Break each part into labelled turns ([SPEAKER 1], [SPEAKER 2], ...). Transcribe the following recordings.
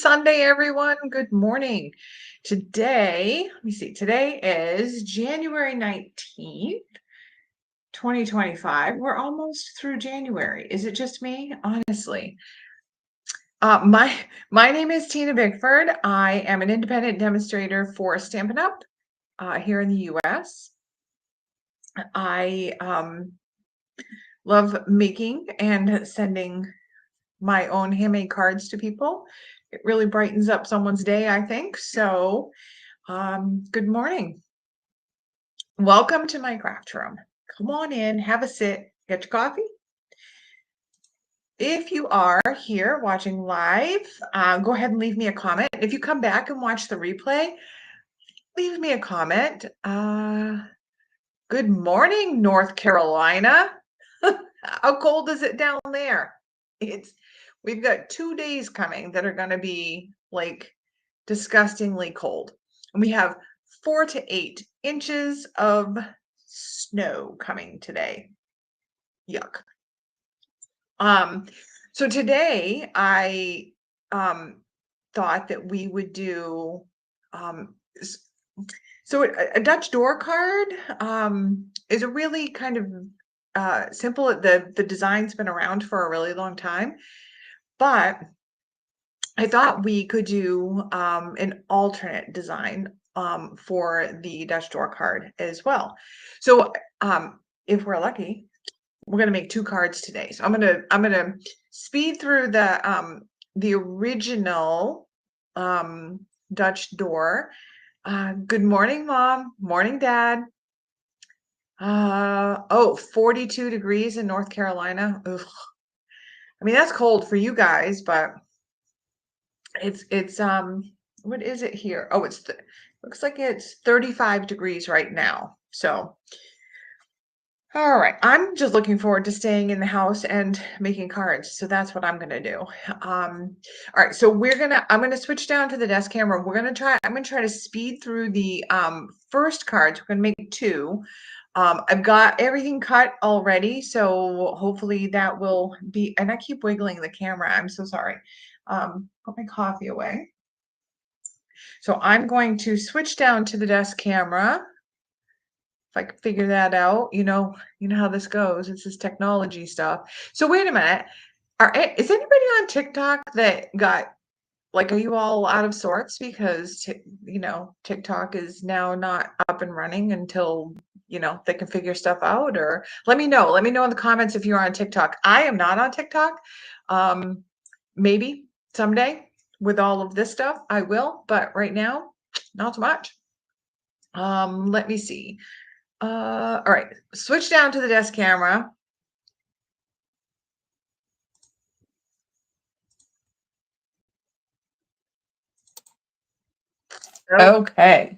[SPEAKER 1] Sunday, everyone. Good morning. Today, let me see, today is January 19th, 2025. We're almost through January. Is it just me? Honestly. My name is Tina Bickford. I am an independent demonstrator for Stampin' Up! Here in the US. I love making and sending my own handmade cards to people. It really brightens up someone's day, I think. So, good morning. Welcome to my craft room. Come on in, have a sit, get your coffee. If you are here watching live, go ahead and leave me a comment. If you come back and watch the replay, leave me a comment. Good morning, North Carolina. How cold is it down there? We've got 2 days coming that are going to be like disgustingly cold. And we have 4 to 8 inches of snow coming today. Yuck. So today I thought that we would do so a Dutch door card is a really kind of simple. The design's been around for a really long time, but I thought we could do an alternate design for the Dutch door card as well. So if we're lucky, we're gonna make 2 cards today. So I'm gonna speed through the original Dutch door. Good morning, Mom. Morning, Dad. 42 degrees in North Carolina. Ugh. I mean, that's cold for you guys, but it's what is it here? Oh, looks like it's 35 degrees right now. So all right, I'm just looking forward to staying in the house and making cards. So that's what I'm gonna do. All right, so I'm gonna switch down to the desk camera. I'm gonna try to speed through the first cards. We're gonna make 2. I've got everything cut already, so hopefully that will be, and I keep wiggling the camera. I'm so sorry. Put my coffee away. So I'm going to switch down to the desk camera. If I could figure that out, you know how this goes. It's this technology stuff. So wait a minute. Is anybody on TikTok that got, like, are you all out of sorts because, TikTok is now not up and running until, they can figure stuff out? Or let me know in the comments if you're on TikTok. I am not on TikTok. Maybe someday with all of this stuff, I will, but right now, not so much. Let me see. All right, switch down to the desk camera. Okay.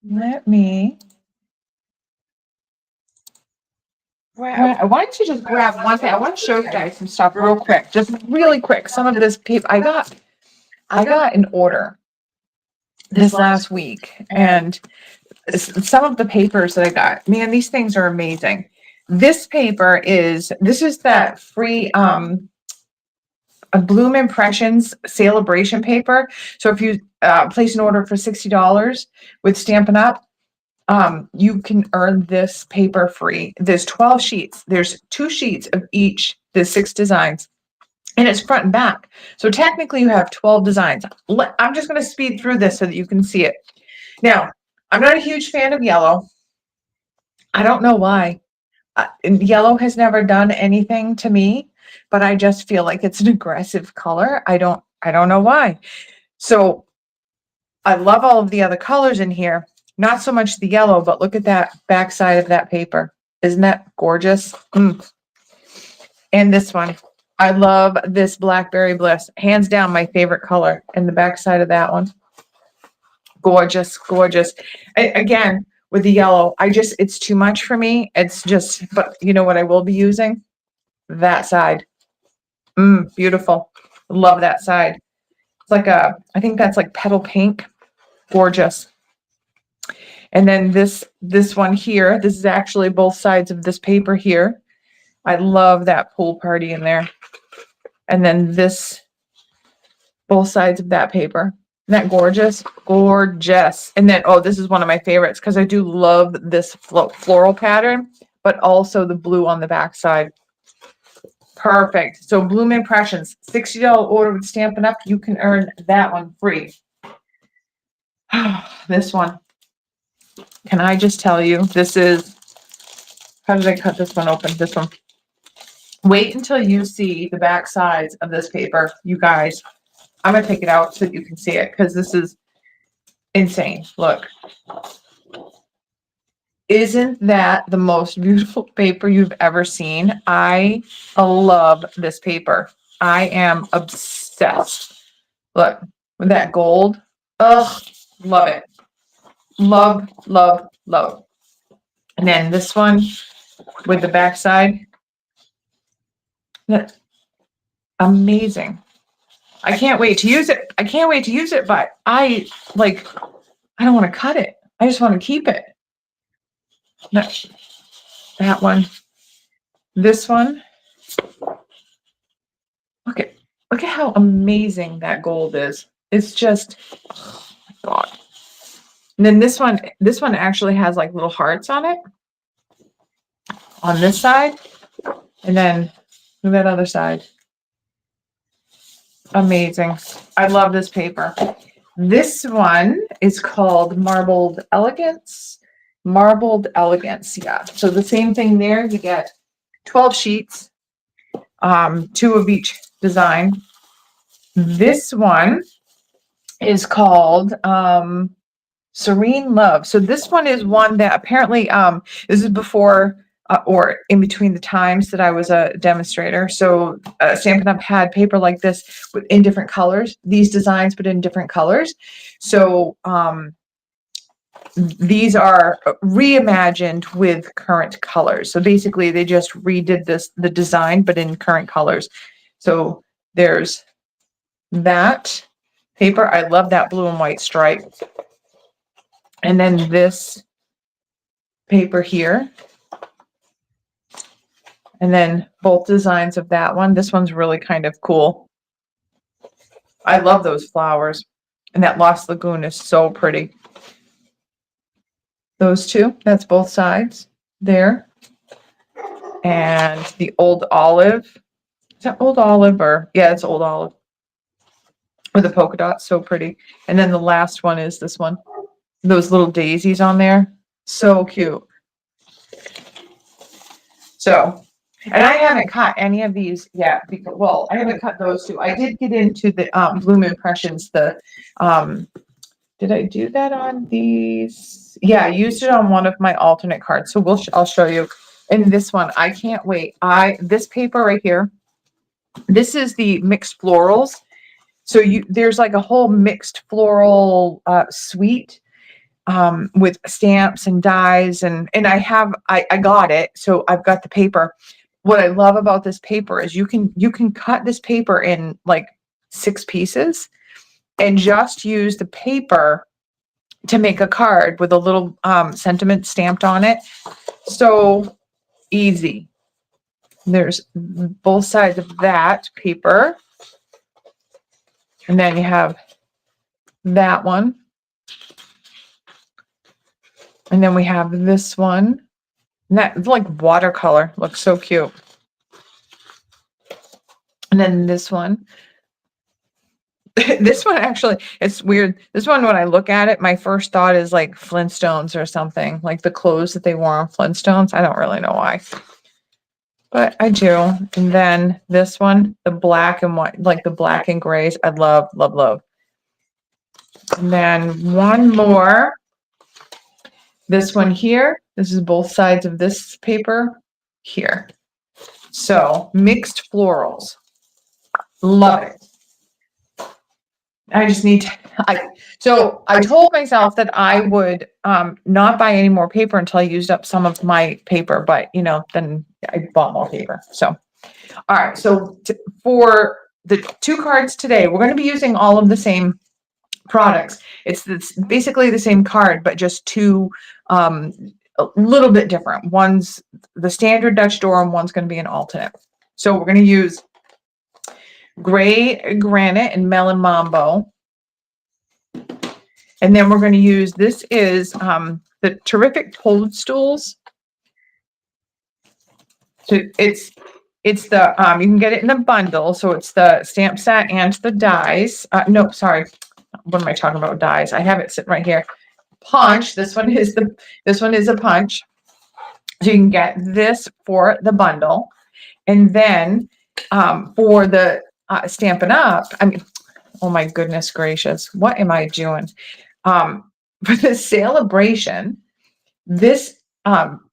[SPEAKER 1] Let me. Why don't you just grab one thing? I want to show you guys some stuff real quick, just really quick. Some of this paper I got an order this last week, and some of the papers that I got, man, these things are amazing. This is that free Bloom Impressions Celebration paper. So if you place an order for $60 with Stampin' Up, you can earn this paper free. There's 12 sheets. There's 2 sheets of each. There's 6 designs, and it's front and back. So technically you have 12 designs. I'm just going to speed through this so that you can see it. Now, I'm not a huge fan of yellow. I don't know why. Yellow has never done anything to me, but I just feel like it's an aggressive color. I don't know why. So I love all of the other colors in here. Not so much the yellow, but look at that back side of that paper. Isn't that gorgeous? And this one. I love this Blackberry Bliss. Hands down my favorite color. And the back side of that one. Gorgeous, gorgeous. Again, with the yellow, it's too much for me. It's just, but you know what I will be using? That side. Beautiful. Love that side. It's like I think that's like petal pink. Gorgeous. And then this one here, this is actually both sides of this paper here. I love that pool party in there. And then this both sides of that paper. Isn't that gorgeous? Gorgeous. And then, oh, this is one of my favorites because I do love this floral pattern, but also the blue on the back side. Perfect. So Bloom Impressions, $60 order with Stampin' Up. You can earn that one free. This one. Can I just tell you, this is, how did I cut this one open? This one. Wait until you see the back sides of this paper, you guys. I'm going to take it out so you can see it because this is insane. Look. Isn't that the most beautiful paper you've ever seen? I love this paper. I am obsessed. Look, with that gold. Ugh, love it. Love, love, love. And then this one with the back side. Amazing. I can't wait to use it. I can't wait to use it, but I don't want to cut it. I just want to keep it. That one. This one. Look at how amazing that gold is. It's just, oh my God. And then this one actually has like little hearts on it. On this side. And then look at that other side. Amazing. I love this paper. This one is called Marbled Elegance. Marbled Elegance, yeah. So the same thing there. You get 12 sheets, 2 of each design. This one is called Serene Love. So this one is one that apparently, this is before or in between the times that I was a demonstrator. So Stampin' Up! Had paper like this in different colors, these designs, but in different colors. So these are reimagined with current colors. So basically they just redid the design, but in current colors. So there's that paper. I love that blue and white stripe. And then this paper here. And then both designs of that one. This one's really kind of cool. I love those flowers. And that Lost Lagoon is so pretty. Those two, that's both sides there. And the Old Olive. Is that Old Olive or, yeah, it's Old Olive. With the polka dots, so pretty. And then the last one is this one. Those little daisies on there. So cute. So, and I haven't cut any of these yet because, well, I haven't cut those two. I did get into the Bloom Impressions, the did I do that on these? Yeah, I used it on one of my alternate cards. So I'll show you. And this one, I can't wait. This paper right here, this is the mixed florals. So there's like a whole mixed floral suite with stamps and dies and I got it. So I've got the paper. What I love about this paper is you can cut this paper in like 6 pieces and just use the paper to make a card with a little sentiment stamped on it. So easy. There's both sides of that paper. And then you have that one. And then we have this one. And that's like watercolor. Looks so cute. And then this one. This one actually, it's weird. This one, when I look at it, my first thought is like Flintstones or something. Like the clothes that they wore on Flintstones. I don't really know why. But I do. And then this one, the black and white, like the black and grays. I love, love, love. And then one more. This one here. This is both sides of this paper here. So mixed florals. Love it. I just need to, so I told myself that I would not buy any more paper until I used up some of my paper, but you know, then I bought more paper. So, all right. So for the 2 cards today, we're going to be using all of the same products. It's basically the same card, but just 2 a little bit different. One's the standard Dutch door and one's going to be an alternate. So we're going to use gray granite and melon mambo. And then we're going to use, this is the terrific Toadstools. So it's the, you can get it in a bundle. So it's the stamp set and the dies. No, sorry. What am I talking about? Dies. I have it sitting right here. Punch. This one is a punch. So you can get this for the bundle. And then for the Stampin' Up, I mean, oh my goodness gracious, what am I doing? For the celebration, this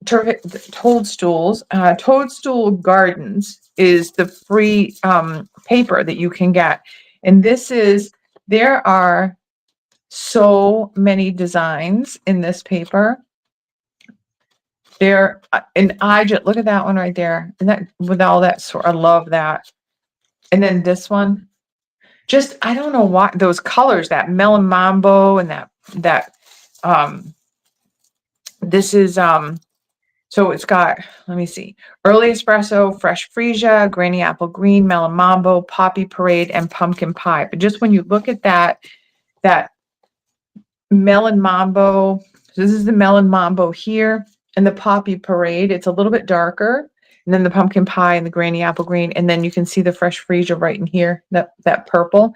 [SPEAKER 1] terrific Toadstools, Toadstool Gardens is the free paper that you can get. And this is, there are so many designs in this paper. There, and I just look at that one right there, and that with all that sort, I love that. And then this one, just I don't know why those colors, that melon mambo and that this is so it's got, let me see, early espresso, fresh freesia, granny apple green, melon mambo, poppy parade, and pumpkin pie. But just when you look at that melon mambo, so this is the melon mambo here. And the poppy parade, it's a little bit darker. And then the pumpkin pie and the granny apple green. And then you can see the fresh freesia right in here, that purple.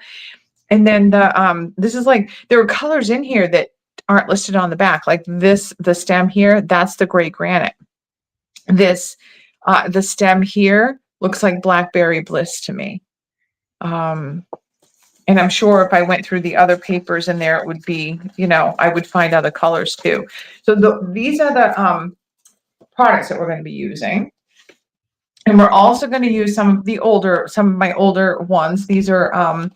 [SPEAKER 1] And then the this is like, there are colors in here that aren't listed on the back. Like this, the stem here, that's the gray granite. This, the stem here looks like blackberry bliss to me. And I'm sure if I went through the other papers in there, it would be, you know, I would find other colors too. So these are the products that we're going to be using. And we're also going to use some of my older ones. These are,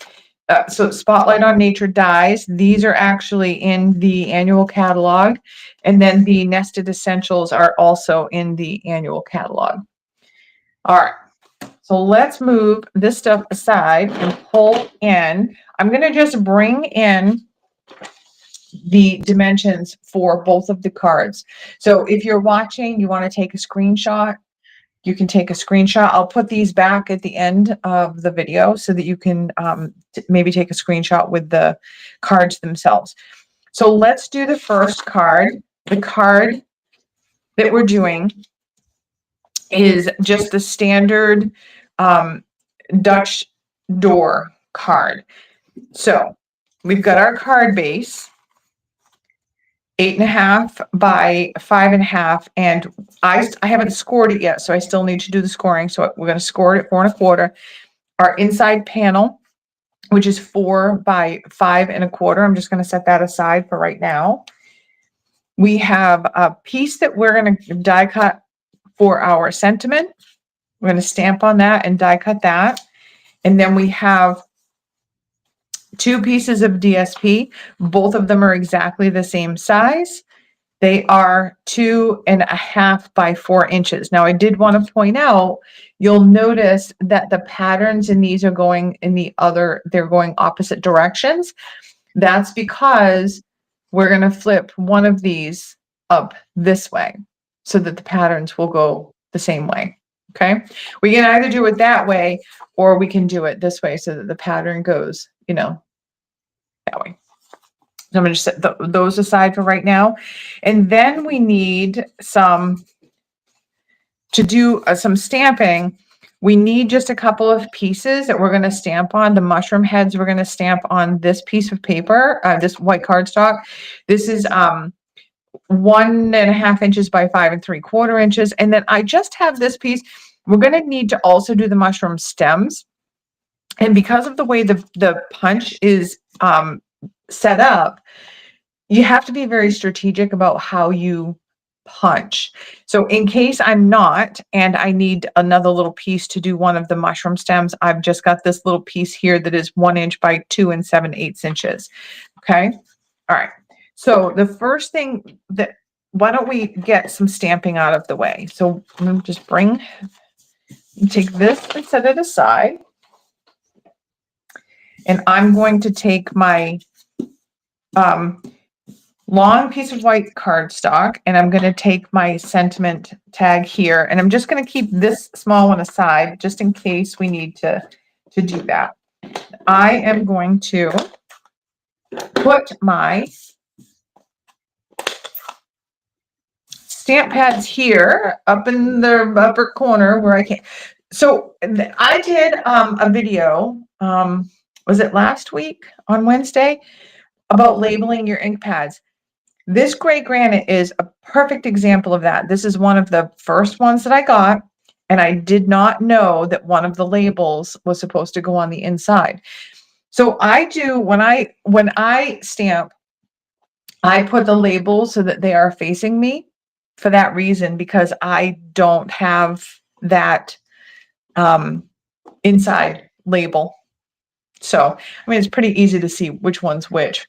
[SPEAKER 1] so Spotlight on Nature dies. These are actually in the annual catalog. And then the Nested Essentials are also in the annual catalog. All right. So let's move this stuff aside and pull in. I'm going to just bring in the dimensions for both of the cards. So if you're watching, you want to take a screenshot, you can take a screenshot. I'll put these back at the end of the video so that you can maybe take a screenshot with the cards themselves. So let's do the first card. The card that we're doing is just the standard Dutch door card. So we've got our card base, 8.5 by 5.5, and I haven't scored it yet, so I still need to do the scoring. So we're going to score it at 4 1/4. Our inside panel, which is 4 by 5 1/4. I'm just going to set that aside for right now. We have a piece that we're going to die cut for our sentiment. We're going to stamp on that and die cut that. And then we have 2 pieces of DSP. Both of them are exactly the same size. They are 2.5 by 4 inches. Now I did want to point out, you'll notice that the patterns in these are going in they're going opposite directions. That's because we're going to flip one of these up this way so that the patterns will go the same way. Okay. We can either do it that way or we can do it this way so that the pattern goes, you know, that way. So I'm going to set those aside for right now. And then we need to do some stamping. We need just a couple of pieces that we're going to stamp on. The mushroom heads we're going to stamp on this piece of paper, this white cardstock. This is 1.5 inches by 5 3/4 inches. And then I just have this piece. We're going to need to also do the mushroom stems. And because of the way the punch is set up, you have to be very strategic about how you punch. So in case I'm not, and I need another little piece to do one of the mushroom stems, I've just got this little piece here that is 1 inch by 2 7/8 inches. Okay. All right. So the first thing why don't we get some stamping out of the way? So I'm going to just take this and set it aside. And I'm going to take my long piece of white cardstock, and I'm going to take my sentiment tag here, and I'm just going to keep this small one aside just in case we need to to do that. I am going to put my stamp pads here up in the upper corner where I can. So I did a video, was it last week on Wednesday, about labeling your ink pads. This gray granite is a perfect example of that. This is one of the first ones that I got, and I did not know that one of the labels was supposed to go on the inside. So I do, when I stamp, I put the labels so that they are facing me for that reason, because I don't have that inside label. So, I mean, it's pretty easy to see which one's which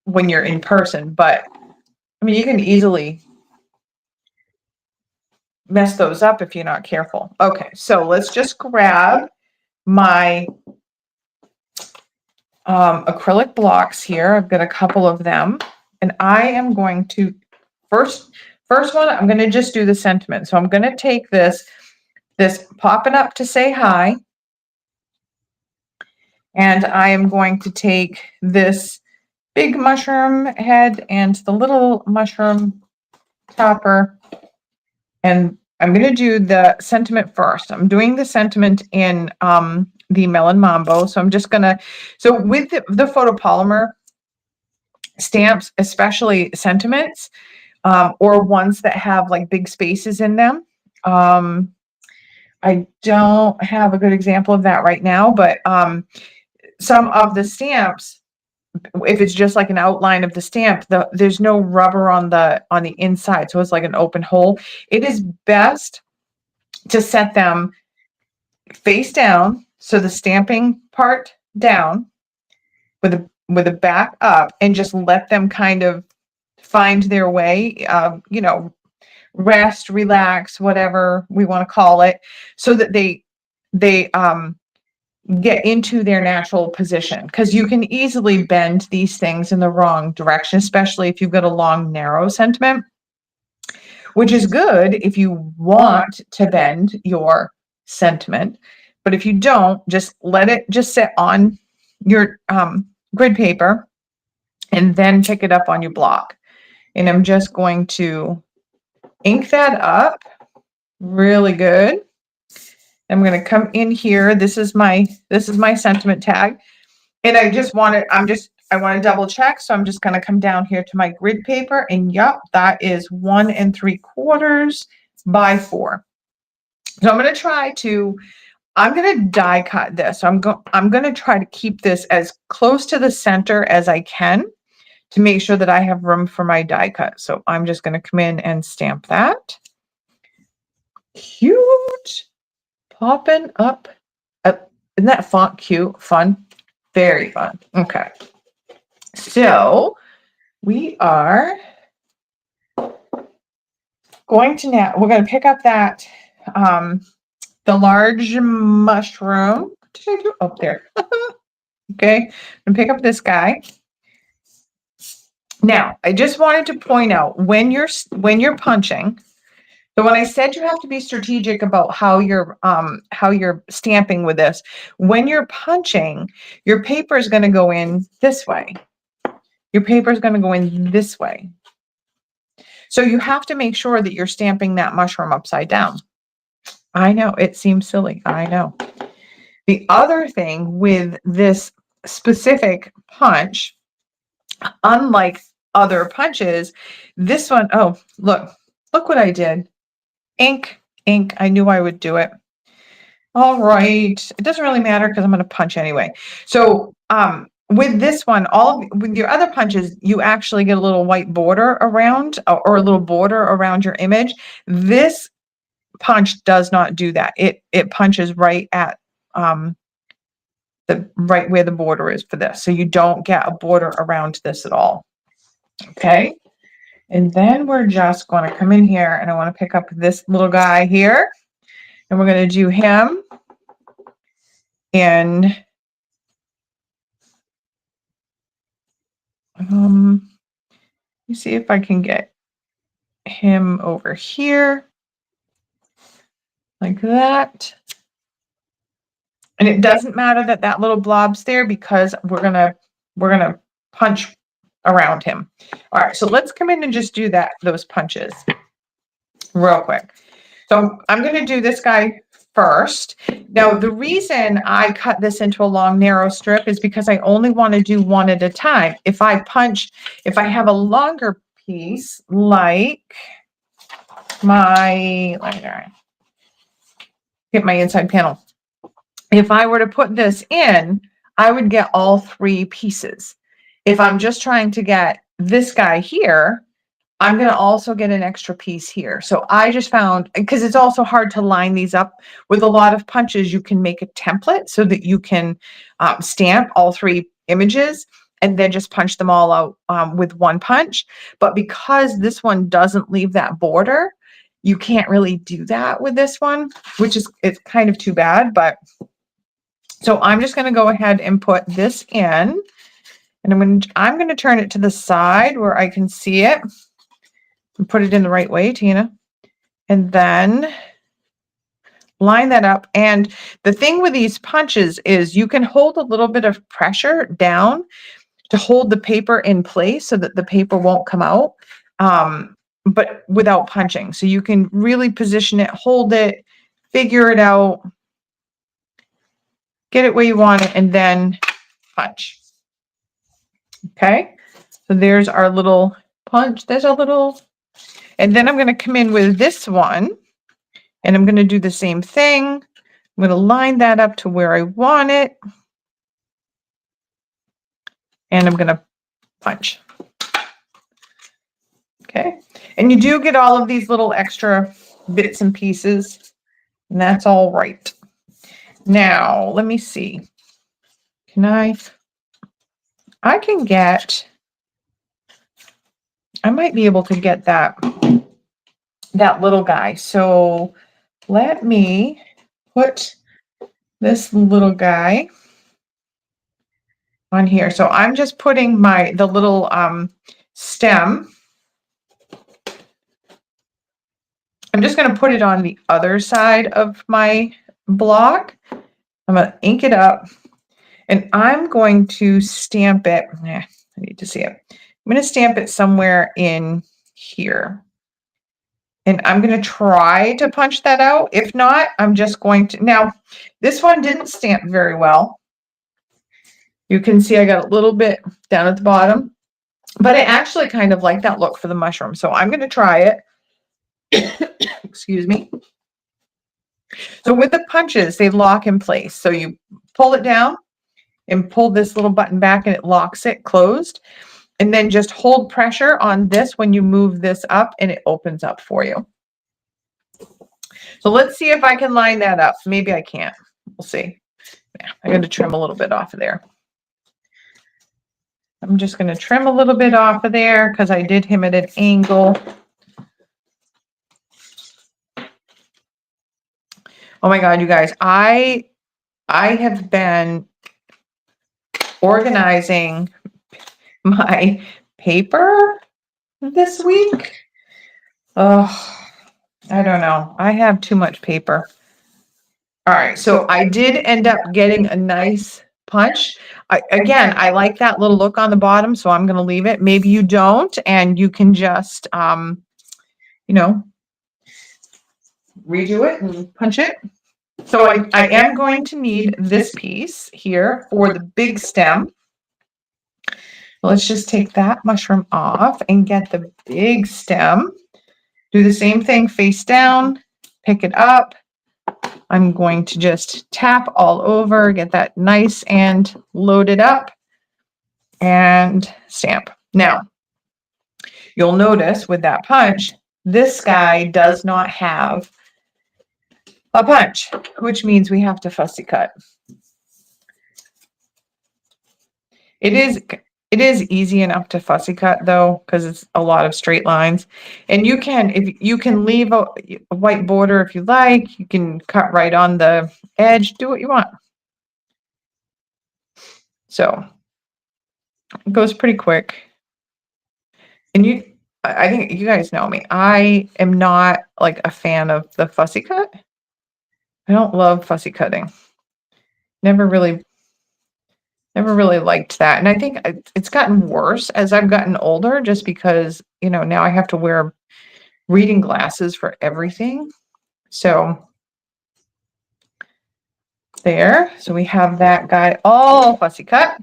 [SPEAKER 1] when you're in person, but I mean, you can easily mess those up if you're not careful. Okay, so let's just grab my acrylic blocks here. I've got a couple of them, and I am going to first one, I'm going to just do the sentiment. So I'm going to take this popping up to say hi, and I am going to take this big mushroom head and the little mushroom topper, and I'm going to do the sentiment first. I'm doing the sentiment in the Melon Mambo. So I'm just going to, so with the photopolymer stamps, especially sentiments, or ones that have like big spaces in them. I don't have a good example of that right now, but some of the stamps, if it's just like an outline of the stamp, there's no rubber on the inside, so it's like an open hole. It is best to set them face down, so the stamping part down with a back up, and just let them kind of find their way, you know, rest, relax, whatever we want to call it, so that they get into their natural position, because you can easily bend these things in the wrong direction, especially if you've got a long, narrow sentiment, which is good if you want to bend your sentiment. But if you don't, just let it just sit on your grid paper and then pick it up on your block. And I'm just going to ink that up really good. I'm going to come in here. This is my sentiment tag. And I want to double check. So I'm just going to come down here to my grid paper, and yep, that is 1 3/4 by 4. So I'm going to die cut this. So I'm going to try to keep this as close to the center as I can to make sure that I have room for my die cut. So I'm just going to come in and stamp that. Cute. Popping up. Isn't that font cute? Fun. Very fun. Okay. So we are going to we're going to pick up that, the large mushroom. What did I do up there? Okay. And pick up this guy. Now, I just wanted to point out, when you're punching, so when I said you have to be strategic about how you're stamping with this, when you're punching, your paper is going to go in this way. Your paper is going to go in this way. So you have to make sure that you're stamping that mushroom upside down. I know, it seems silly. I know. The other thing with this specific punch, unlike other punches, this one, oh, look what I did. Ink. I knew I would do it. All right. It doesn't really matter because I'm going to punch anyway. So with this one, with your other punches, you actually get a little white border around, or a little border around your image. This punch does not do that. It punches right at right where the border is for this. So you don't get a border around this at all. Okay. And then we're just going to come in here, and I want to pick up this little guy here, and we're going to do him. And let me see if I can get him over here like that. And it doesn't matter that that little blob's there because we're gonna punch around him. All right, so let's come in and just do those punches real quick. So I'm gonna do this guy first. Now, the reason I cut this into a long, narrow strip is because I only want to do one at a time. If I have a longer piece, like let me get my inside panel. If I were to put this in, I would get all 3 pieces. If I'm just trying to get this guy here, I'm going to also get an extra piece here. So I just found, because it's also hard to line these up with a lot of punches, you can make a template so that you can stamp all 3 images and then just punch them all out with one punch. But because this one doesn't leave that border, you can't really do that with this one, it's kind of too bad. But so I'm just going to go ahead and put this in, and I'm going to turn it to the side where I can see it. And put it in the right way, Tina, and then line that up. And the thing with these punches is you can hold a little bit of pressure down to hold the paper in place so that the paper won't come out, but without punching. So you can really position it, hold it, figure it out, get it where you want it, and then punch. Okay, so there's our little punch. There's a little. And then I'm going to come in with this one, and I'm going to do the same thing. I'm going to line that up to where I want it, and I'm going to punch. Okay, and you do get all of these little extra bits and pieces, and that's all right. Now, let me see. I might be able to get that little guy. So let me put this little guy on here. So I'm just putting the little stem. I'm just going to put it on the other side of my block. I'm going to ink it up, and I'm going to stamp it. I need to see it. I'm going to stamp it somewhere in here. And I'm going to try to punch that out. If not, I'm just going to. Now, this one didn't stamp very well. You can see I got a little bit down at the bottom, but I actually kind of like that look for the mushroom. So I'm going to try it. Excuse me. So with the punches, they lock in place. So you pull it down and pull this little button back, and it locks it closed. And then just hold pressure on this when you move this up, and it opens up for you. So let's see if I can line that up. Maybe I can't. We'll see. Yeah, I'm going to trim a little bit off of there. I'm just going to trim a little bit off of there because I did him at an angle. Oh my God, you guys, I have been organizing my paper this week. Oh, I don't know. I have too much paper. All right, so I did end up getting a nice punch. Again, I like that little look on the bottom, so I'm going to leave it. Maybe you don't, and you can just, you know, redo it and punch it. So I am going to need this piece here for the big stem. Let's just take that mushroom off and get the big stem. Do the same thing, face down, pick it up. I'm going to just tap all over, get that nice and loaded up, and stamp. Now, you'll notice with that punch, this guy does not have a punch, which means we have to fussy cut. It is easy enough to fussy cut though, because it's a lot of straight lines. And you can leave a white border if you like. You can cut right on the edge, do what you want. So it goes pretty quick. And I think you guys know me. I am not like a fan of the fussy cut. I don't love fussy cutting. never really liked that. And I think it's gotten worse as I've gotten older, just because, you know, now I have to wear reading glasses for everything. So there. So we have that guy all fussy cut.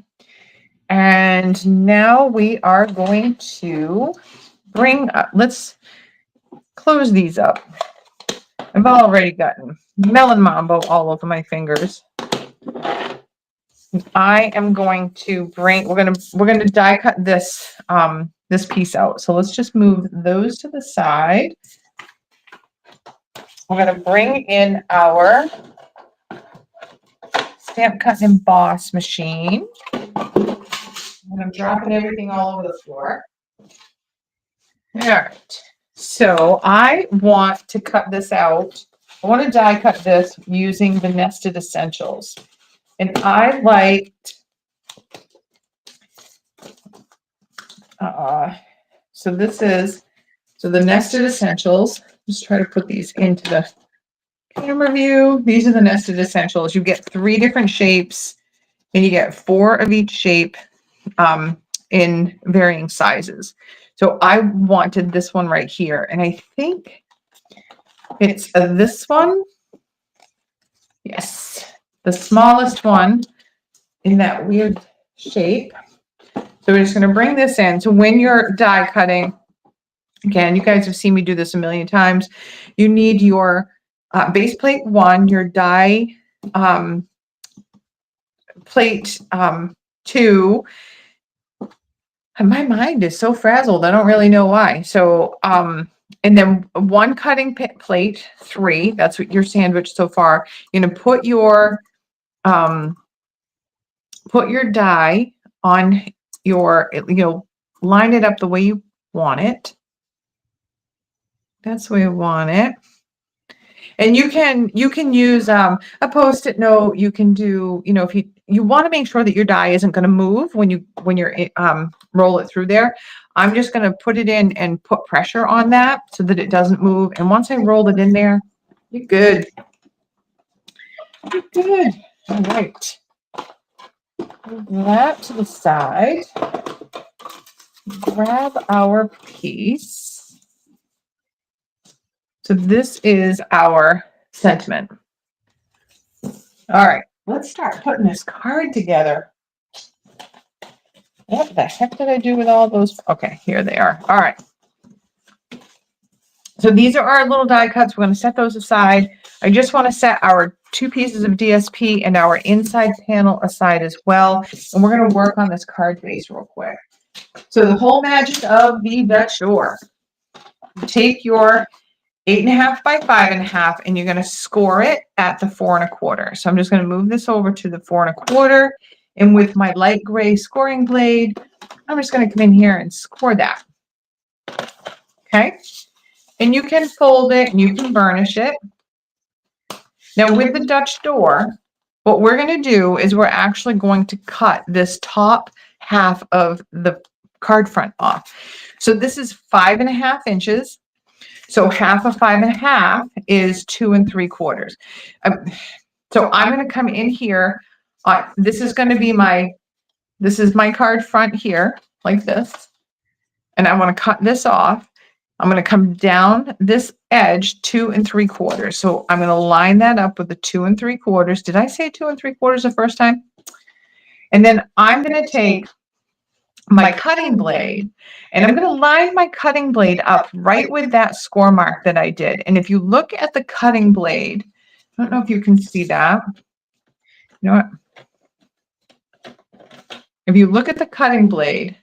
[SPEAKER 1] And now we are going to bring up, let's close these up. I've already gotten melon mambo all over my fingers. I am going to bring, we're gonna die cut this this piece out. So let's just move those to the side. We're gonna bring in our stamp cut and emboss machine. And I'm dropping everything all over the floor. All right. So I want to cut this out. I want to die cut this using the Nested Essentials. And I liked, so this is, so the Nested Essentials. Just try to put these into the camera view. These are the Nested Essentials. You get 3 different shapes, and you get 4 of each shape in varying sizes. So I wanted this one right here, and I think it's this one. Yes, the smallest one in that weird shape. So we're just going to bring this in. So when you're die cutting, again, you guys have seen me do this a million times. You need your base plate 1, your die plate 2. And my mind is so frazzled. I don't really know why. So, and then 1 cutting plate 3. That's what your sandwich so far. You're going to put your die on your, you know, line it up the way you want it. That's the way you want it. And you can use a Post-it note. You can do, you know, if you want to make sure that your die isn't going to move when you're roll it through there. I'm just going to put it in and put pressure on that so that it doesn't move. And once I roll it in there, you're good. You're good. All right. Move that to the side. Grab our piece. So this is our sentiment. All right, let's start putting this card together. What the heck did I do with all those? Okay, here they are. All right. So these are our little die cuts. We're going to set those aside. I just want to set our 2 pieces of DSP and our inside panel aside as well. And we're going to work on this card base real quick. So the whole magic of the Dutch door. Take your 8.5 by 5.5, and you're going to score it at the 4 1/4. So I'm just going to move this over to the 4 1/4, and with my light gray scoring blade, I'm just going to come in here and score that. Okay, and you can fold it and you can burnish it. Now with the Dutch door, what we're going to do is we're actually going to cut this top half of the card front off. So this is 5.5 inches. So half of 5.5 is 2 3/4. So I'm going to come in here. This is going to be this is my card front here, like this. And I want to cut this off. I'm going to come down this edge 2 3/4. So I'm going to line that up with the 2 3/4. Did I say 2 3/4 the first time? And then I'm going to take my cutting blade, and I'm going to line my cutting blade up right with that score mark that I did. And if you look at the cutting blade, I don't know if you can see that. You know what? If you look at the cutting blade,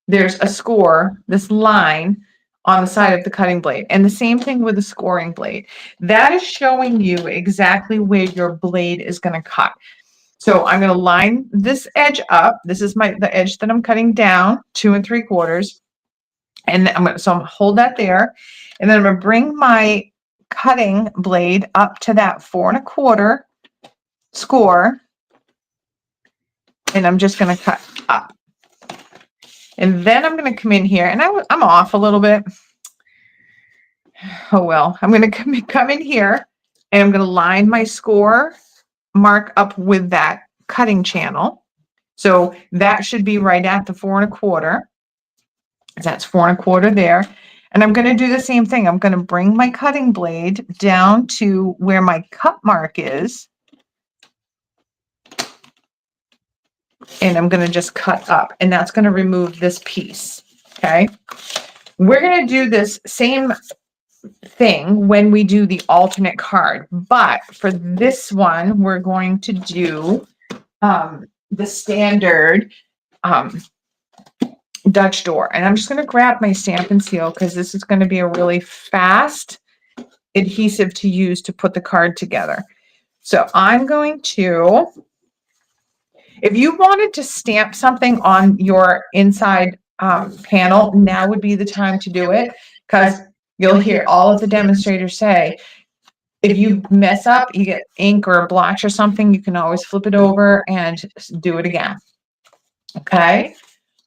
[SPEAKER 1] there's a score, this line on the side of the cutting blade. And the same thing with the scoring blade. That is showing you exactly where your blade is going to cut. So I'm going to line this edge up. This is the edge that I'm cutting down, 2 3/4. And I'm going to hold that there. And then I'm going to bring my cutting blade up to that 4 1/4 score. And I'm just going to cut up. And then I'm going to come in here, and I'm off a little bit. Oh, well, I'm going to come in here, and I'm going to line my score mark up with that cutting channel. So that should be right at the 4 1/4. That's 4 1/4 there. And I'm going to do the same thing. I'm going to bring my cutting blade down to where my cut mark is. And I'm going to just cut up, and that's going to remove this piece. Okay. We're going to do this same thing when we do the alternate card, but for this one, we're going to do the standard Dutch door. And I'm just going to grab my Stampin' Seal because this is going to be a really fast adhesive to use to put the card together. So I'm going to, if you wanted to stamp something on your inside panel, now would be the time to do it, because you'll hear all of the demonstrators say, if you mess up, you get ink or a blotch or something, you can always flip it over and do it again. Okay.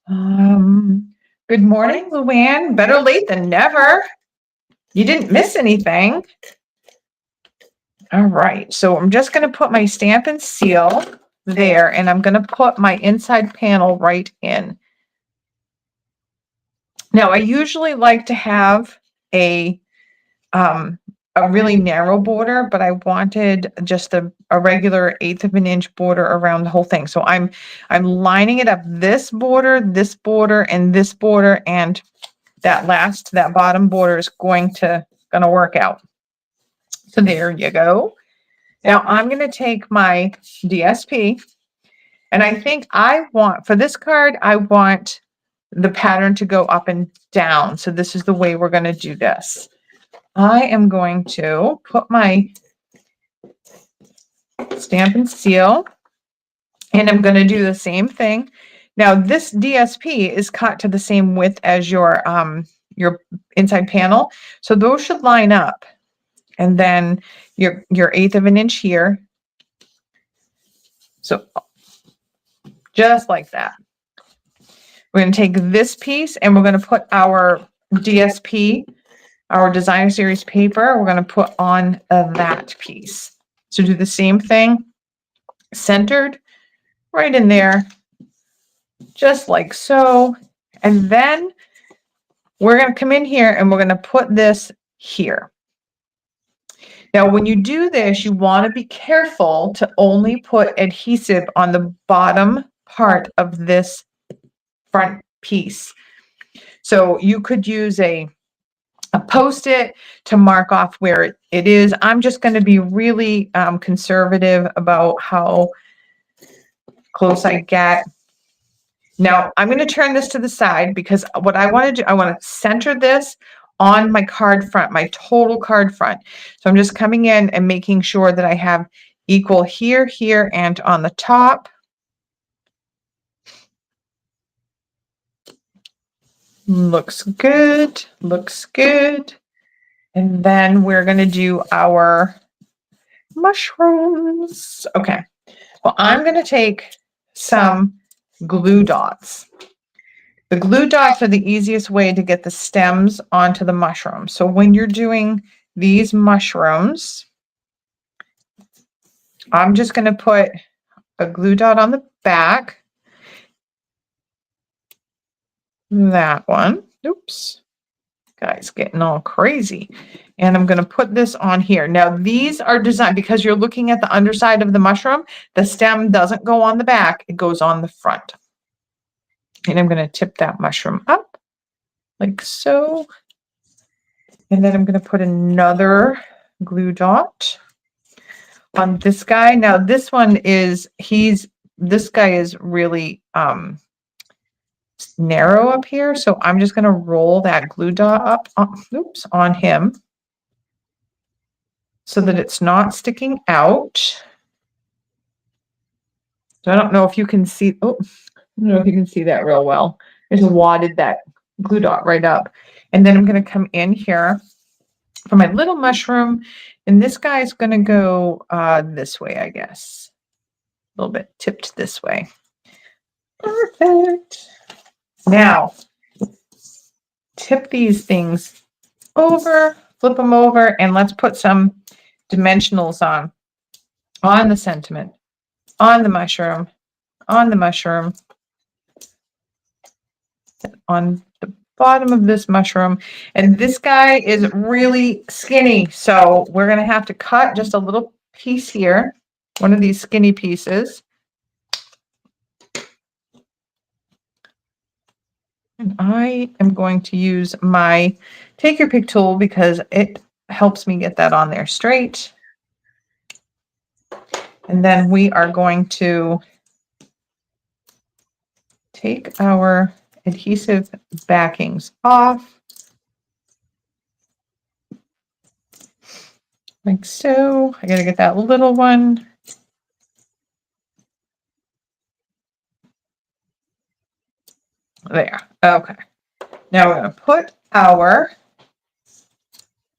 [SPEAKER 1] Good morning, Luann. Better late than never. You didn't miss anything. All right. So I'm just going to put my Stampin' Seal there, and I'm going to put my inside panel right in. Now, I usually like to have a really narrow border, but I wanted just a regular 1/8 of an inch border around the whole thing. So I'm lining it up, this border, and this border, and that bottom border is gonna work out. So there you go. Now I'm going to take my DSP, and I think for this card, I want the pattern to go up and down. So this is the way we're going to do this. I am going to put my Stampin' Seal, and I'm going to do the same thing. Now this DSP is cut to the same width as your inside panel, so those should line up. And then your 1/8 of an inch here. So just like that. We're going to take this piece and we're going to put our DSP, our designer series paper, we're going to put on that piece. So do the same thing, centered right in there, just like so. And then we're going to come in here and we're going to put this here. Now, when you do this, you want to be careful to only put adhesive on the bottom part of this front piece. So you could use a Post-it to mark off where it is. I'm just going to be really conservative about how close I get. Now, I'm going to turn this to the side because what I want to do, I want to center this on my card front, my total card front. So I'm just coming in and making sure that I have equal here, here, and on the top. Looks good, looks good. And then we're going to do our mushrooms. Okay, well, I'm going to take some glue dots. The glue dots are the easiest way to get the stems onto the mushroom. So when you're doing these mushrooms, I'm just going to put a glue dot on the back. That one. Oops. Guys, getting all crazy. And I'm going to put this on here. Now, these are designed because you're looking at the underside of the mushroom. The stem doesn't go on the back. It goes on the front. And I'm going to tip that mushroom up like so. And then I'm going to put another glue dot on this guy. Now this one is, this guy is really narrow up here. So I'm just going to roll that glue dot up on him so that it's not sticking out. So I don't know if you can see, I don't know if you can see that real well. I just wadded that glue dot right up. And then I'm going to come in here for my little mushroom. And this guy's going to go this way, I guess. A little bit tipped this way. Perfect. Now, tip these things over, flip them over, and let's put some dimensionals on. on the sentiment, on the mushroom, on the mushroom, on the bottom of this mushroom. And this guy is really skinny, so we're going to have to cut just a little piece here, one of these skinny pieces. And I am going to use my take your pick tool because it helps me get that on there straight. And then we are going to take our adhesive backings off like so. I gotta get that little one. There. Okay. Now we're gonna put our,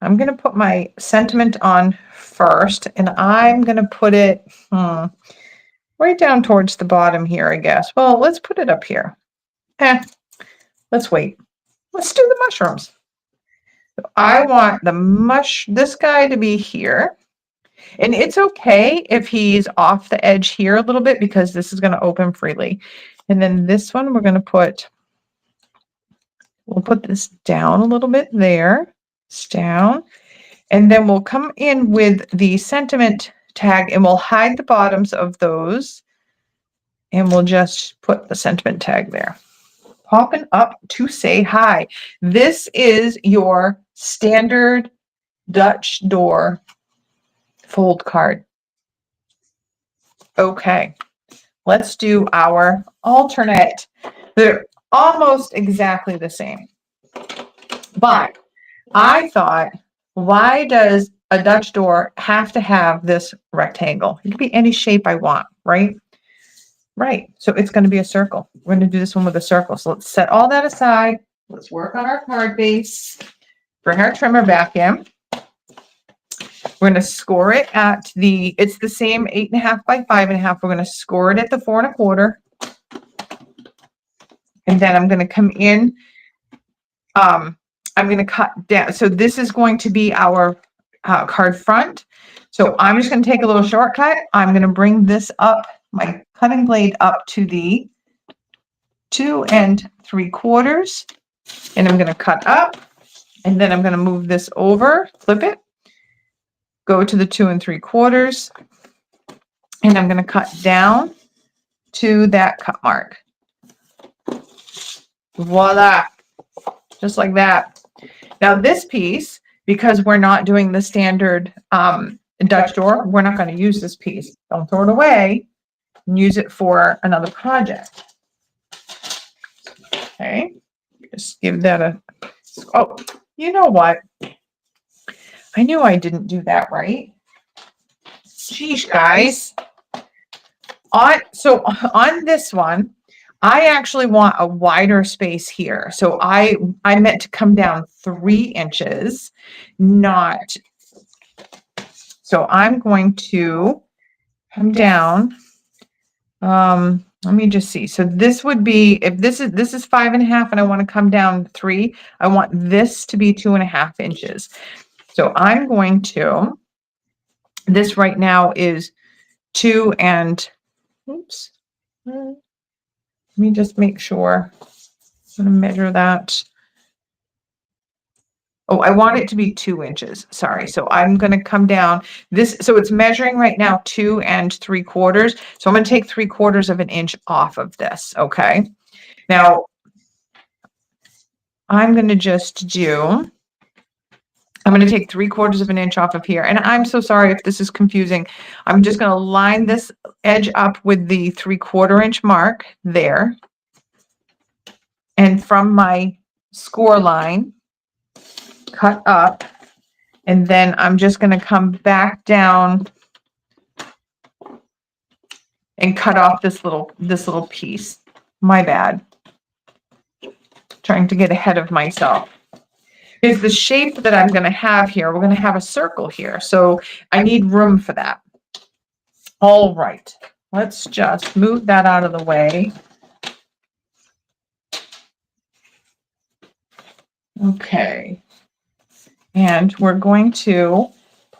[SPEAKER 1] I'm gonna put my sentiment on first, and I'm gonna put it right down towards the bottom here, I guess. Well, let's put it up here. Let's wait. Let's do the mushrooms. So I want this guy to be here. And it's okay if he's off the edge here a little bit because this is going to open freely. And then this one we're going to we'll put this down a little bit there. It's down. And then we'll come in with the sentiment tag and we'll hide the bottoms of those. And we'll just put the sentiment tag there. Popping up to say hi. This is your standard Dutch door fold card. Okay, let's do our alternate. They're almost exactly the same. But I thought, why does a Dutch door have to have this rectangle? It can be any shape I want, right? Right. So it's going to be a circle. We're going to do this one with a circle. So let's set all that aside. Let's work on our card base. Bring our trimmer back in. We're going to score it at it's the same 8.5 by 5.5. We're going to score it at the 4 1/4. And then I'm going to come in. I'm going to cut down. So this is going to be our card front. So I'm just going to take a little shortcut. I'm going to bring this up, my cutting blade up to the 2 3/4. And I'm going to cut up. And then I'm going to move this over, flip it, go to the 2 3/4. And I'm going to cut down to that cut mark. Voila. Just like that. Now this piece, because we're not doing the standard Dutch door, we're not going to use this piece. Don't throw it away and use it for another project. Okay. Just give that a, oh, you know what? I knew I didn't do that right. Sheesh, guys. So on this one, I actually want a wider space here. So I meant to come down 3 inches, not. So I'm going to come down. Let me just see. So this would be, if this is 5.5 and I want to come down 3, I want this to be 2.5 inches. So I'm going to, this right now is 2 and, oops. Let me just make sure. I'm going to measure that. Oh, I want it to be 2 inches. Sorry. So I'm going to come down this. So it's measuring right now 2 3/4. So I'm going to take 3/4 of an inch off of this. Okay. Now I'm going to just do, I'm going to take 3/4 of an inch off of here. And I'm so sorry if this is confusing. I'm just going to line this edge up with the 3/4 inch mark there. And from my score line, cut up, and then I'm just going to come back down and cut off this little piece. My bad. Trying to get ahead of myself. Is the shape that I'm going to have here, we're going to have a circle here. So I need room for that. All right. Let's just move that out of the way. Okay. And we're going to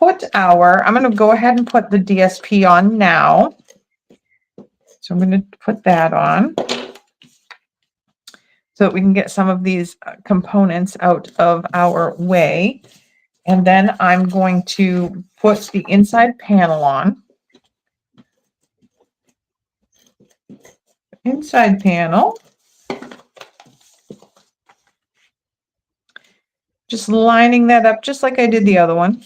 [SPEAKER 1] put I'm going to go ahead and put the DSP on now. So I'm going to put that on so that we can get some of these components out of our way. And then I'm going to put the inside panel on. Inside panel. Just lining that up just like I did the other one.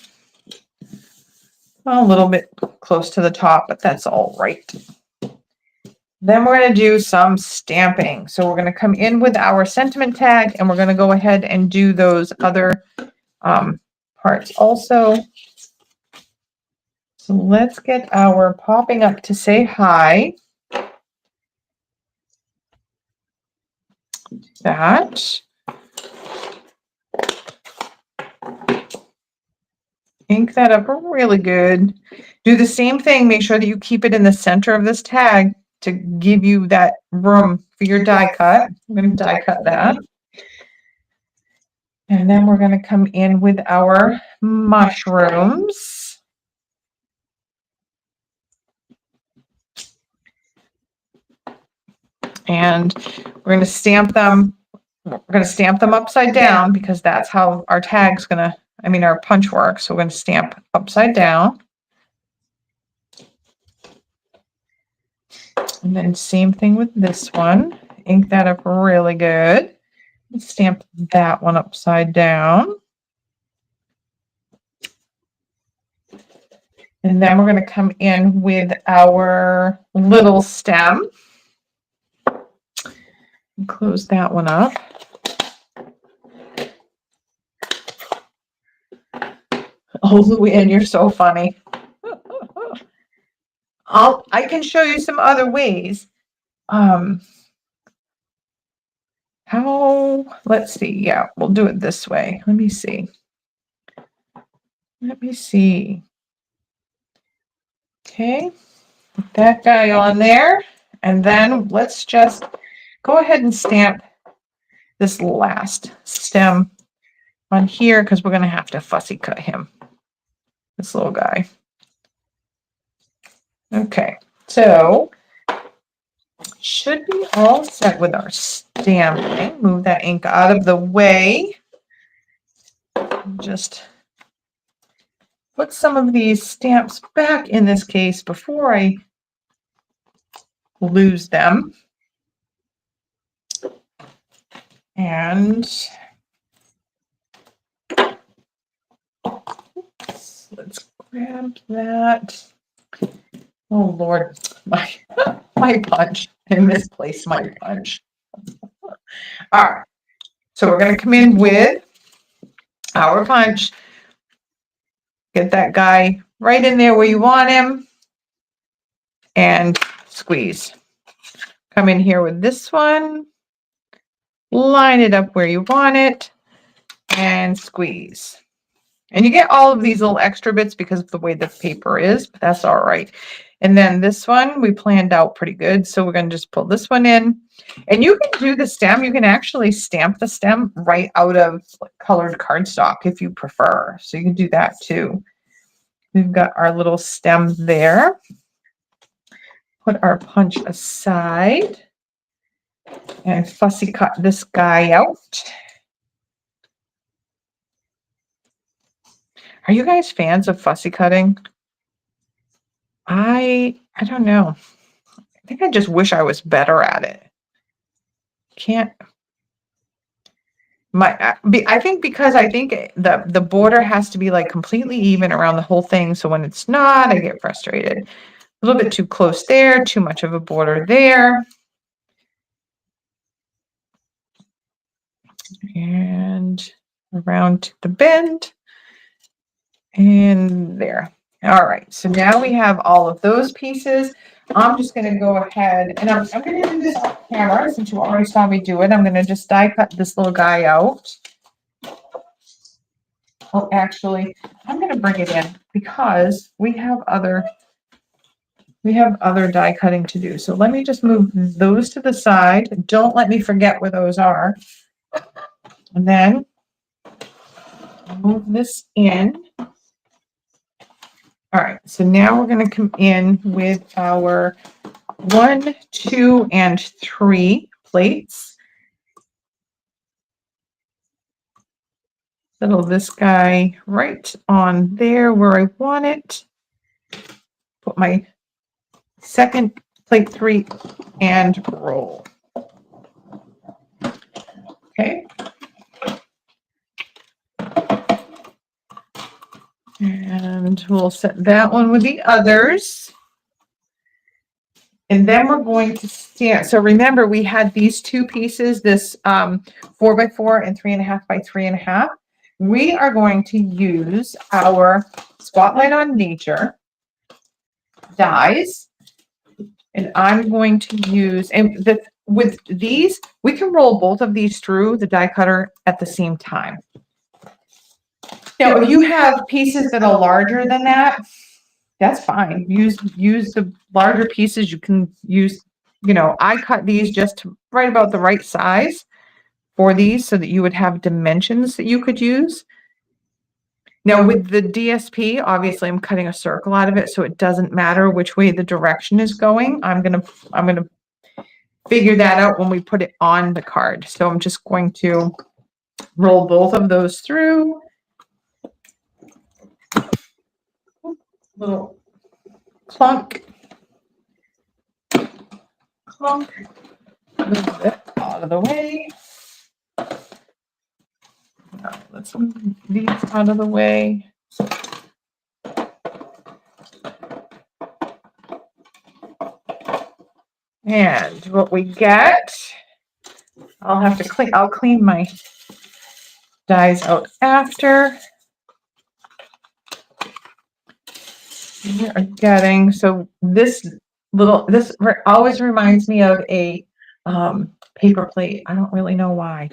[SPEAKER 1] A little bit close to the top, but that's all right. Then we're going to do some stamping. So we're going to come in with our sentiment tag, and we're going to go ahead and do those other parts also. So let's get our popping up to say hi. That. Ink that up really good. Do the same thing. Make sure that you keep it in the center of this tag to give you that room for your die cut. I'm going to die cut that. And then we're going to come in with our mushrooms. And we're going to stamp them. We're going to stamp them upside down because that's how our tag's going to, our punch works. So we're going to stamp upside down. And then same thing with this one. Ink that up really good. Stamp that one upside down. And then we're going to come in with our little stem. Close that one up. Oh, Luann, you're so funny. I can show you some other ways. Let's see. Yeah, we'll do it this way. Let me see. Okay, put that guy on there. And then let's just go ahead and stamp this last stem on here because we're going to have to fussy cut him. This little guy. Okay, so should be all set with our stamping. Move that ink out of the way. Just put some of these stamps back in this case before I lose them. And let's grab that. Oh Lord, my punch. I misplaced my punch. All right, so we're going to come in with our punch. Get that guy right in there where you want him and squeeze. Come in here with this one, line it up where you want it and squeeze. And you get all of these little extra bits because of the way the paper is, but that's all right. And then this one we planned out pretty good. So we're going to just pull this one in, and you can do the stem. You can actually stamp the stem right out of colored cardstock if you prefer. So you can do that too. We've got our little stem there. Put our punch aside and fussy cut this guy out. Are you guys fans of fussy cutting? I don't know. I think I just wish I was better at it. I think because I think the border has to be like completely even around the whole thing. So when it's not, I get frustrated. A little bit too close there, too much of a border there. And around to the bend. And there. All right, so now we have all of those pieces. I'm just going to go ahead and I'm going to do this off camera since you already saw me do it. I'm going to just die cut this little guy out. Oh, actually, I'm going to bring it in because we have other die cutting to do. So let me just move those to the side. Don't let me forget where those are. And then move this in. All right, so now we're going to come in with our 1, 2, and 3 plates. Settle this guy right on there where I want it. Put my second plate 3 and roll. Okay. And we'll set that one with the others. And then we're going to stand. So remember, we had these two pieces, this 4x4 and 3.5 by 3.5. We are going to use our Spotlight on Nature dies. And I'm going to use, and with these, we can roll both of these through the die cutter at the same time. Now, if you have pieces that are larger than that, that's fine. Use the larger pieces. You can use, I cut these just right about the right size for these so that you would have dimensions that you could use. Now with the DSP, obviously I'm cutting a circle out of it, so it doesn't matter which way the direction is going. I'm gonna figure that out when we put it on the card. So I'm just going to roll both of those through. Little clunk, clunk, move it out of the way. Now, let's move these out of the way. And what we get, I'll clean my dies out after. We are getting, so this always reminds me of a paper plate. I don't really know why.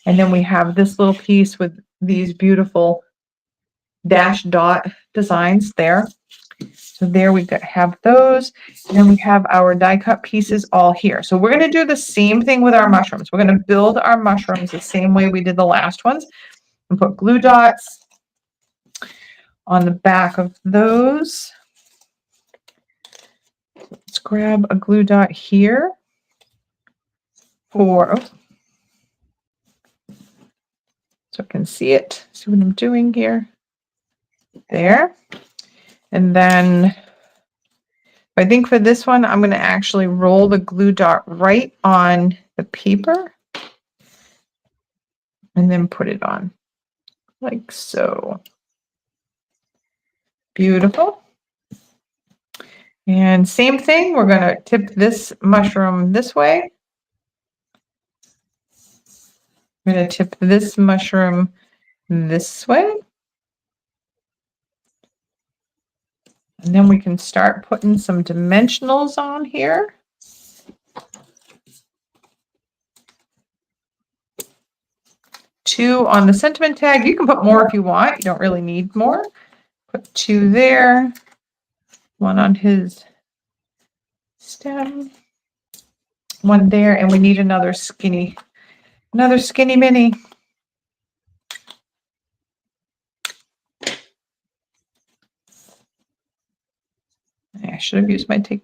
[SPEAKER 1] And then we have this little piece with these beautiful dash dot designs there. So there we have those. And then we have our die cut pieces all here. So we're going to do the same thing with our mushrooms. We're going to build our mushrooms the same way we did the last ones and put glue dots on the back of those. Let's grab a glue dot here so I can see it. See what I'm doing here. There. And then I think for this one, I'm going to actually roll the glue dot right on the paper and then put it on like so. Beautiful. And same thing, we're going to tip this mushroom this way. I'm going to tip this mushroom this way. And then we can start putting some dimensionals on here. Two on the sentiment tag. You can put more if you want. You don't really need more. Put 2 there. 1 on his stem. 1 there. And we need another skinny mini. I should have used my pick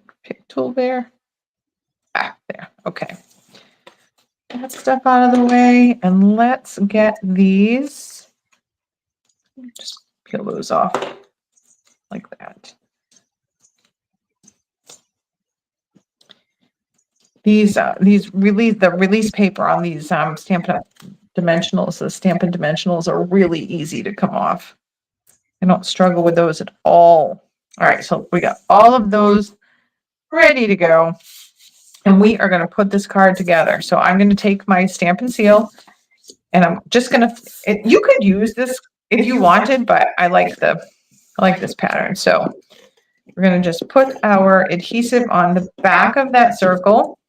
[SPEAKER 1] tool there. There. Okay. That stuff out of the way, and let's get these. Just peel those off like that. The release paper on these Stampin' Up! Dimensionals, the Stampin' Dimensionals are really easy to come off. I don't struggle with those at all. All right, so we got all of those ready to go. And we are going to put this card together. So I'm going to take my Stampin' Seal, and I'm just going to, you could use this if you wanted, but I like this pattern. So we're going to just put our adhesive on the back of that circle.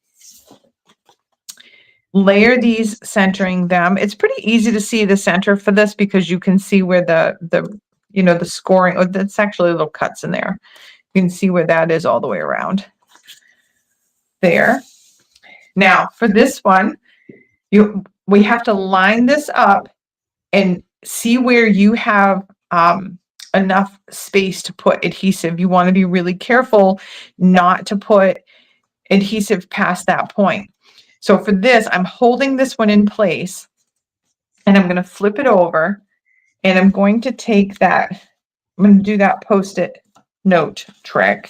[SPEAKER 1] Layer these, centering them. It's pretty easy to see the center for this because you can see where the scoring, oh, that's actually little cuts in there. You can see where that is all the way around. There. Now for this one, we have to line this up and see where you have enough space to put adhesive. You want to be really careful not to put adhesive past that point. So for this, I'm holding this one in place and I'm going to flip it over and I'm going to take that, I'm going to do that Post-it note trick.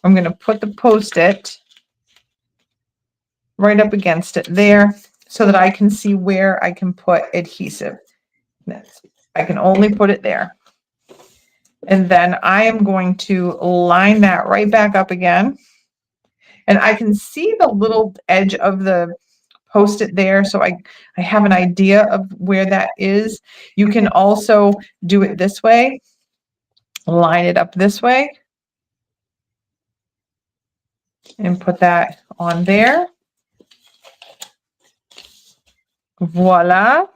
[SPEAKER 1] I'm going to put the Post-it right up against it there so that I can see where I can put adhesive. I can only put it there. And then I am going to line that right back up again. And I can see the little edge of the Post-it there, so I have an idea of where that is. You can also do it this way, line it up this way, and put that on there. Voila.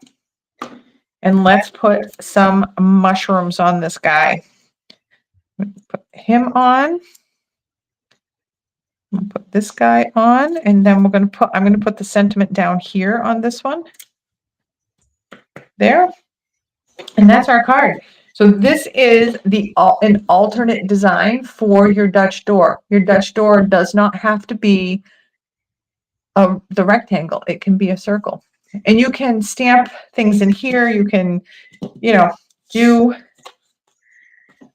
[SPEAKER 1] And let's put some mushrooms on this guy. Put him on. Put this guy on, and then I'm going to put the sentiment down here on this one. There. And that's our card. So this is an alternate design for your Dutch door. Your Dutch door does not have to be the rectangle. It can be a circle. And you can stamp things in here. You can,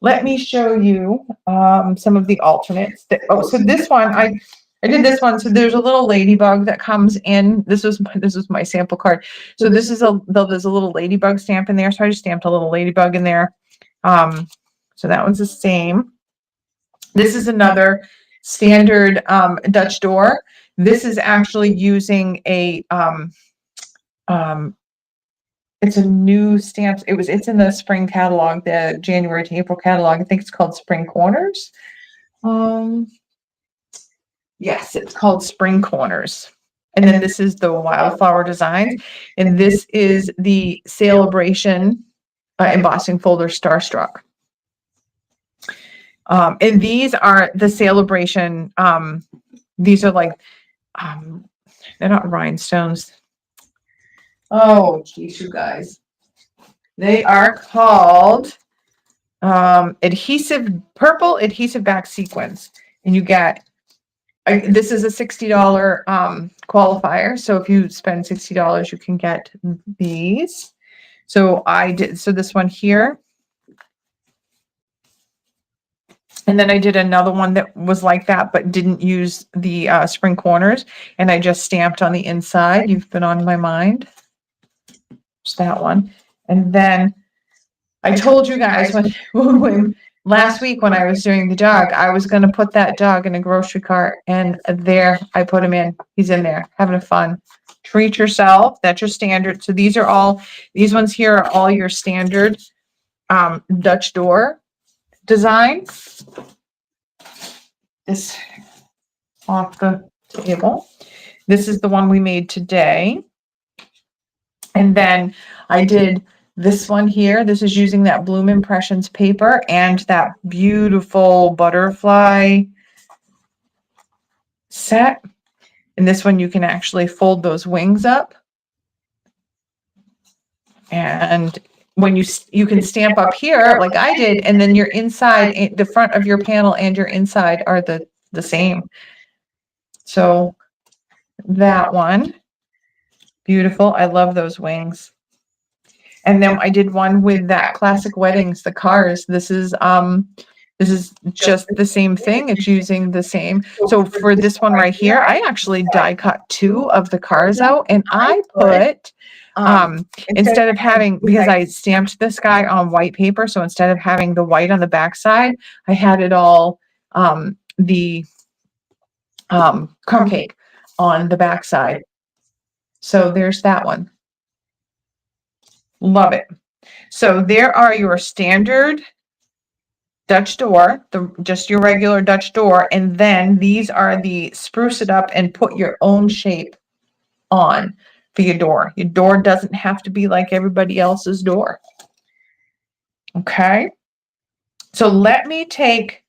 [SPEAKER 1] let me show you some of the alternates. So this one, I did this one. So there's a little ladybug that comes in. This was my sample card. So there's a little ladybug stamp in there. So I just stamped a little ladybug in there. So that one's the same. This is another standard Dutch door. This is actually using a it's a new stamp. It's in the spring catalog, the January to April catalog. I think it's called Spring Corners. Yes, it's called Spring Corners. And then this is the Wildflower Designs. And this is the Salebration embossing folder Starstruck. And these are the Salebration. These are like, they're not rhinestones. Oh, geez, you guys. They are called purple adhesive back sequins. And you get, this is a $60 qualifier. So if you spend $60, you can get these. So this one here. And then I did another one that was like that, but didn't use the spring corners. And I just stamped on the inside. You've been on my mind. It's that one. And then I told you guys when last week when I was doing the dog, I was going to put that dog in a grocery cart, and there I put him in. He's in there having fun. Treat yourself. That's your standard. So these ones here are all your standard Dutch door designs. This off the table. This is the one we made today. And then I did this one here. This is using that Bloom Impressions paper and that beautiful butterfly set. And this one you can actually fold those wings up. And when you can stamp up here like I did, and then your inside, the front of your panel and your inside are the same. So that one. Beautiful. I love those wings. And then I did one with that Classic Weddings, the cars. This is just the same thing. It's using the same. So for this one right here, I actually die cut 2 of the cars out, and I put instead of having, because I stamped this guy on white paper, so instead of having the white on the back side, I had it all the crumb cake on the back side. So there's that one. Love it. So there are your standard Dutch door, just your regular Dutch door, and then these are the spruce it up and put your own shape on for your door. Your door doesn't have to be like everybody else's door. Okay. So let me take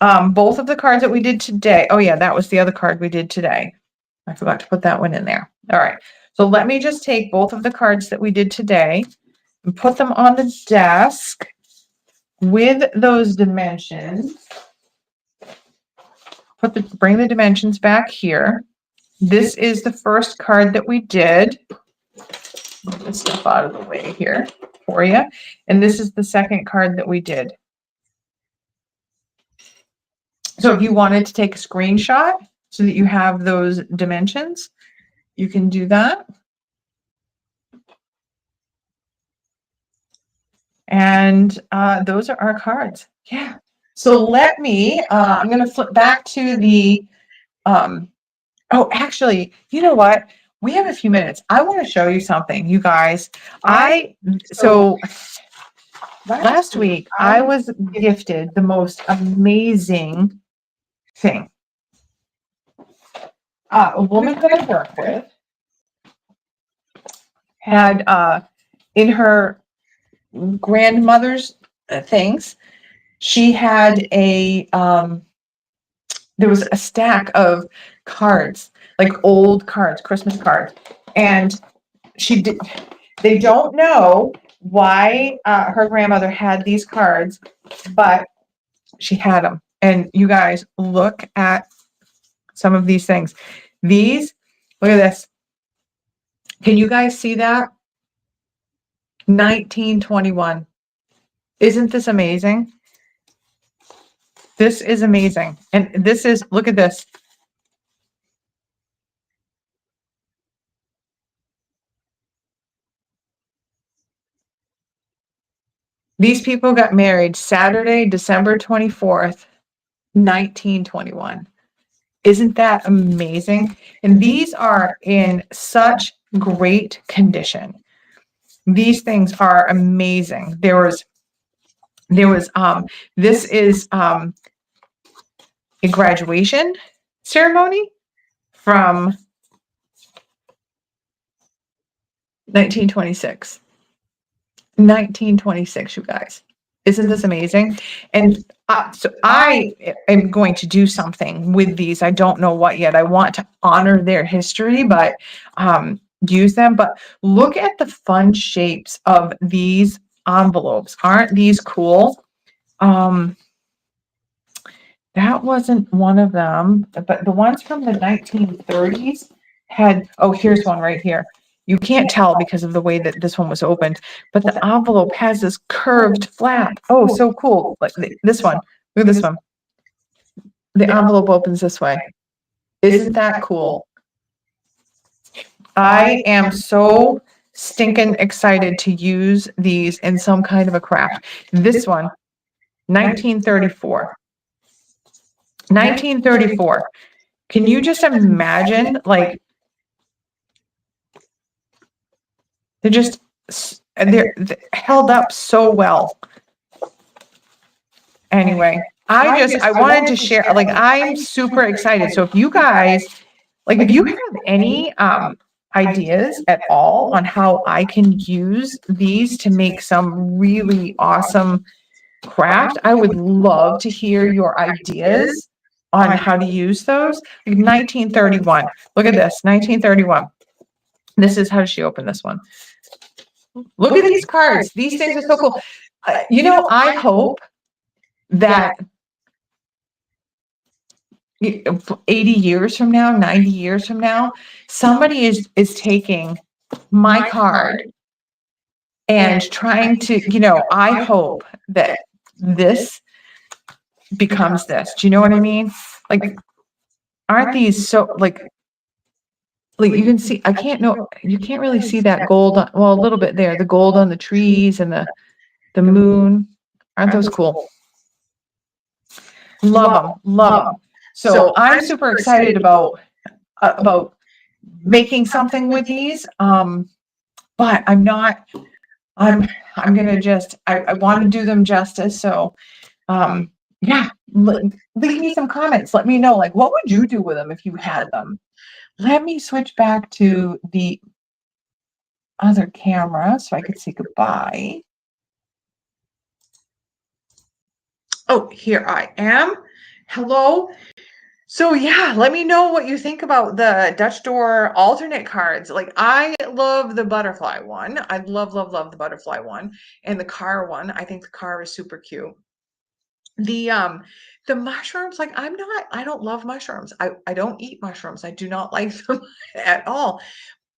[SPEAKER 1] both of the cards that we did today. Oh yeah, that was the other card we did today. I forgot to put that one in there. All right. So let me just take both of the cards that we did today and put them on the desk. with those dimensions, bring the dimensions back here. This is the first card that we did. Move this stuff out of the way here for you. And this is the second card that we did. So if you wanted to take a screenshot so that you have those dimensions, you can do that. And those are our cards. Yeah. So let me, I'm going to flip back to the, oh, actually, you know what? We have a few minutes. I want to show you something, you guys. So last week, I was gifted the most amazing thing. A woman that I work with had in her grandmother's things, she had a there was a stack of cards, like old cards, Christmas cards, and they don't know why her grandmother had these cards, but she had them. And you guys, look at some of these things. These, look at this. Can you guys see that? 1921. Isn't this amazing? This is amazing. And this is, look at this. These people got married Saturday, December 24th, 1921. Isn't that amazing? And these are in such great condition. These things are amazing. This is a graduation ceremony from 1926. 1926, you guys. Isn't this amazing? And so I am going to do something with these. I don't know what yet. I want to honor their history, but use them. But look at the fun shapes of these envelopes. Aren't these cool? That wasn't one of them, but the ones from the 1930s had, oh, here's one right here. You can't tell because of the way that this one was opened, but the envelope has this curved flap. Oh, so cool. Like this one. Look at this one. The envelope opens this way. Isn't that cool? I am so stinking excited to use these in some kind of a craft. This one, 1934. 1934. Can you just imagine, like, they're held up so well. Anyway, I wanted to share, like, I'm super excited. So if you guys, like, if you have any ideas at all on how I can use these to make some really awesome craft, I would love to hear your ideas on how to use those. Like 1931. Look at this, 1931. This is how she opened this one. Look at these cards. These things are so cool. You know, I hope that 80 years from now, 90 years from now, somebody is taking my card and trying to, you know, I hope that this becomes this. Do you know what I mean? Like, aren't these so, like you can see, you can't really see that gold, well, a little bit there, the gold on the trees and the moon. Aren't those cool? Love them. So I'm super excited about making something with these. But I'm gonna just, I want to do them justice. So yeah, leave me some comments. Let me know, like, what would you do with them if you had them? Let me switch back to the other camera so I could say goodbye. Oh, here I am. Hello. So yeah, let me know what you think about the Dutch door alternate cards. Like I love the butterfly one. I love, love, love the butterfly one and the car one. I think the car is super cute. The mushrooms, like I don't love mushrooms. I don't eat mushrooms. I do not like them at all.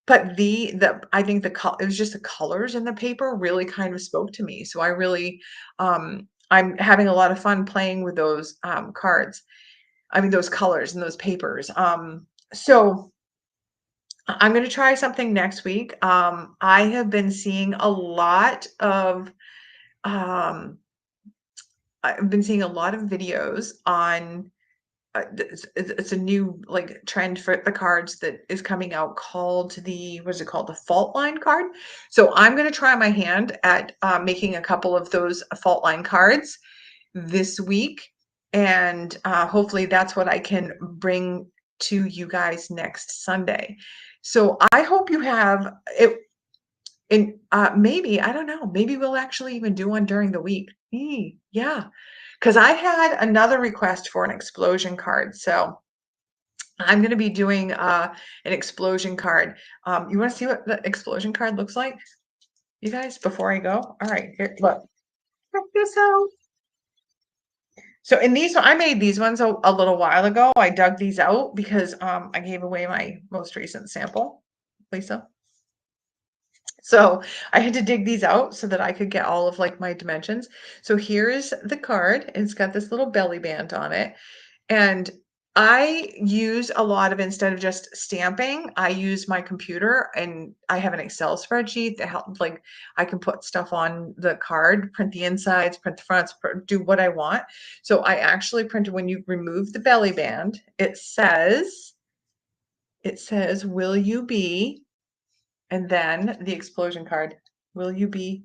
[SPEAKER 1] But the I think it was just the colors in the paper really kind of spoke to me. So I really I'm having a lot of fun playing with those cards. I mean those colors and those papers. So I'm going to try something next week. I have been seeing a lot of um I've been seeing a lot of videos on it's a new like trend for the cards that is coming out called the what is it called, the fault line card. So I'm going to try my hand at making a couple of those fault line cards this week, and hopefully that's what I can bring to you guys next Sunday. So I hope you have it. And maybe I don't know, maybe we'll actually even do one during the week. Yeah, because I had another request for an explosion card. So I'm going to be doing an explosion card. You want to see what the explosion card looks like, you guys, before I go? All right, here, look. Check this out. So in these, I made these ones a little while ago. I dug these out because I gave away my most recent sample, Lisa. So I had to dig these out so that I could get all of like my dimensions. So here's the card. It's got this little belly band on it. And I use a lot of, instead of just stamping, I use my computer and I have an Excel spreadsheet that help, like I can put stuff on the card, print the insides, print the fronts, do what I want. So I actually printed, when you remove the belly band, it says, will you be, and then the explosion card, will you be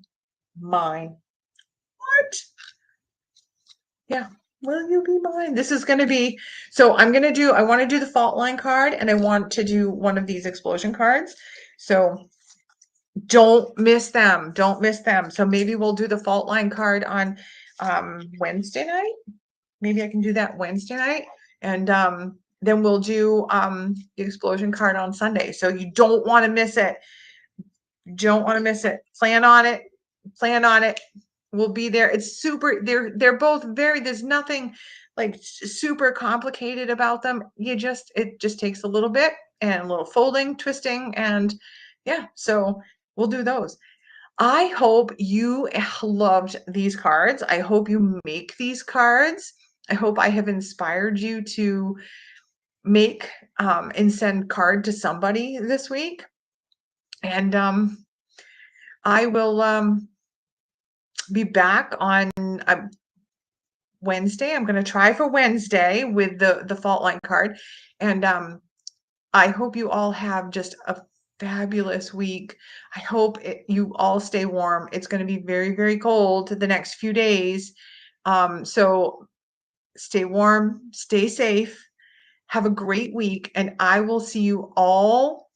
[SPEAKER 1] mine? What? Yeah. Will you be mine? This is going to be, so I want to do the fault line card and I want to do one of these explosion cards. So don't miss them. Don't miss them. So maybe we'll do the fault line card on Wednesday night. Maybe I can do that Wednesday night. And then we'll do the explosion card on Sunday. So you don't want to miss it. Don't want to miss it. Plan on it. Plan on it. We'll be there. It's super. They're both very. There's nothing like super complicated about them. It just takes a little bit and a little folding, twisting, and yeah. So we'll do those. I hope you loved these cards. I hope you make these cards. I hope I have inspired you to make and send card to somebody this week. And I will be back on Wednesday. I'm going to try for Wednesday with the fault line card. And I hope you all have just a fabulous week. I hope you all stay warm. It's going to be very, very cold the next few days. So stay warm, stay safe, have a great week, and I will see you all